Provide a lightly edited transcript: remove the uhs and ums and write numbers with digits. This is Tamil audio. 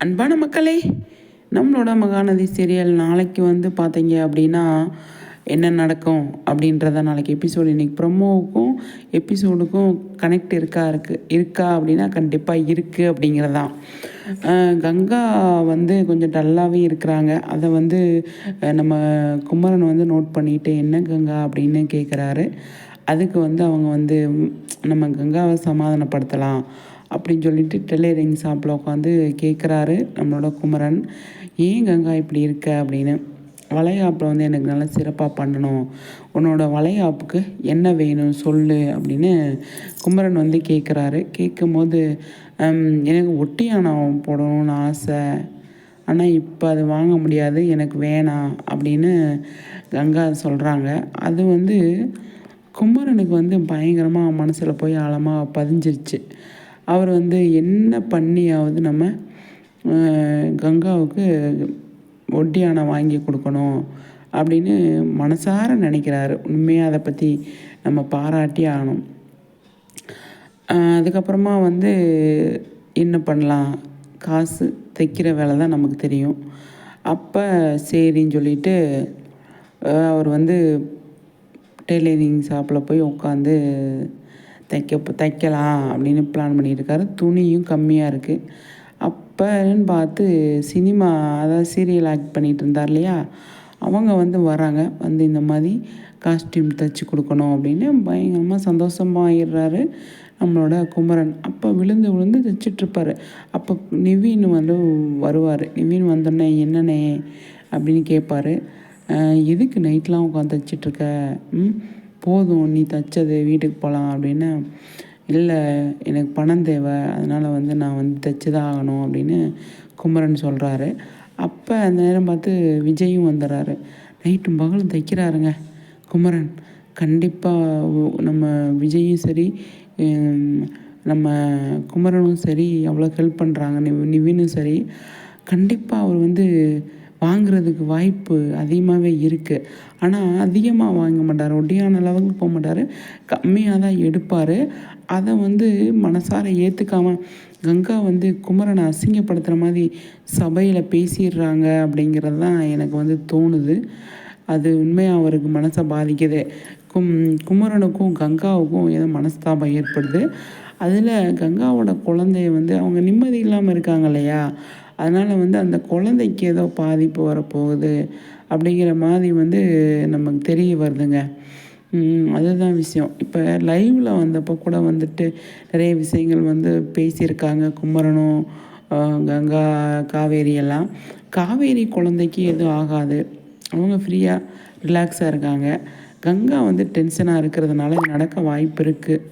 அன்பான மக்களே, நம்மளோட மகாநதி சீரியல் நாளைக்கு வந்து பார்த்தீங்க அப்படின்னா என்ன நடக்கும் அப்படின்றத நாளைக்கு எபிசோடு இன்றைக்கி ப்ரொமோவுக்கும் எபிசோடுக்கும் கனெக்ட் இருக்கா அப்படின்னா கண்டிப்பாக இருக்குது அப்படிங்கிறதான். கங்கா வந்து கொஞ்சம் டல்லாகவே இருக்கிறாங்க. அதை வந்து நம்ம குமரன் வந்து நோட் பண்ணிவிட்டு என்ன கங்கா அப்படின்னு கேட்குறாரு. அதுக்கு வந்து அவங்க வந்து நம்ம கங்காவை சமாதானப்படுத்தலாம் அப்படின்னு சொல்லிட்டு டெய்லரிங் ஷாப்பில் உட்காந்து கேட்குறாரு நம்மளோட குமரன். ஏன் கங்கா இப்படி இருக்க அப்படின்னு. வளைகாப்பில் வந்து எனக்கு நல்லா சிறப்பாக பண்ணணும், உன்னோட வளைகாப்புக்கு என்ன வேணும் சொல்லு அப்படின்னு குமரன் வந்து கேட்குறாரு. கேட்கும்போது எனக்கு ஒட்டியானம் போடணும்னு ஆசை, ஆனால் இப்போ அது வாங்க முடியாது, எனக்கு வேணாம் அப்படின்னு கங்கா சொல்கிறாங்க. அது வந்து குமரனுக்கு வந்து பயங்கரமாக மனசில் போய் ஆழமாக பதிஞ்சிருச்சு. அவர் வந்து என்ன பண்ணியாவது நம்ம கங்காவுக்கு ஒட்டியானம் வாங்கி கொடுக்கணும் அப்படின்னு மனசார நினைக்கிறாரு. உண்மையாக அதை பற்றி நம்ம பாராட்டி ஆகணும். அதுக்கப்புறமா வந்து என்ன பண்ணலாம், காசு தைக்கிற வேலை தான் நமக்கு தெரியும். அப்போ சரின்னு சொல்லிட்டு அவர் வந்து டெய்லரிங் ஷாப்பில் போய் உட்காந்து தைக்கலாம் அப்படின்னு பிளான் பண்ணியிருக்காரு. துணியும் கம்மியாக இருக்குது. அப்போன்னு பார்த்து சினிமா, அதாவது சீரியல் ஆக்ட் பண்ணிகிட்டு இருந்தார் இல்லையா, அவங்க வந்து வராங்க. வந்து இந்த மாதிரி காஸ்டியூம் தைச்சி கொடுக்கணும் அப்படின்னு பயங்கரமாக சந்தோஷமாகிடுறாரு நம்மளோட குமரன். அப்போ விழுந்து விழுந்து தைச்சிட்ருப்பார். அப்போ நிவின் வந்து வருவார். நிவின் வந்தோடனே என்னண்ணே அப்படின்னு கேட்பார். எதுக்கு நைட்லாம் உட்காந்து தைச்சிட்ருக்க, போதும் நீ தைச்சது, வீட்டுக்கு போகலாம் அப்படின்னு. இல்லை எனக்கு பணம் தேவை, அதனால் வந்து நான் வந்து தைச்சி தான் ஆகணும் அப்படின்னு குமரன் சொல்கிறாரு. அப்போ அந்த நேரம் பார்த்து விஜயும் வந்துடுறாரு. நைட்டும் பகலும் தைக்கிறாருங்க குமரன். கண்டிப்பாக நம்ம விஜயும் சரி நம்ம குமரனும் சரி அவ்வளோ ஹெல்ப் பண்ணுறாங்க. நிவினும் சரி கண்டிப்பாக அவர் வந்து வாங்கிறதுக்கு வாய்ப்பு அதிகமாகவே இருக்குது. ஆனால் அதிகமாக வாங்க மாட்டார், ஒட்டியான அளவுக்கு போக மாட்டார், கம்மியாக தான் எடுப்பார். அதை வந்து மனசார ஏற்றுக்காமல் கங்கா வந்து குமரனை அசிங்கப்படுத்துகிற மாதிரி சபையில் பேசிடுறாங்க அப்படிங்கிறது தான் எனக்கு வந்து தோணுது. அது உண்மையாக அவருக்கு மனசை பாதிக்குது. குமரனுக்கும் கங்காவுக்கும் ஏதோ மனஸ்தாபம் ஏற்படுது. அதில் கங்காவோட குழந்தைய வந்து அவங்க நிம்மதி இல்லாமல் இருக்காங்க இல்லையா, அதனால் வந்து அந்த குழந்தைக்கு ஏதோ பாதிப்பு வரப்போகுது அப்படிங்கிற மாதிரி வந்து நமக்கு தெரிய வருதுங்க. அதுதான் விஷயம். இப்போ லைவில் வந்தப்போ கூட வந்துட்டு நிறைய விஷயங்கள் வந்து பேசியிருக்காங்க குமரனும் கங்கா காவேரி எல்லாம். காவேரி குழந்தைக்கு எதுவும் ஆகாது, அவங்க ஃப்ரீயாக ரிலாக்ஸாக இருக்காங்க. கங்கா வந்து டென்ஷனாக இருக்கிறதுனால நடக்க வாய்ப்பு இருக்குது.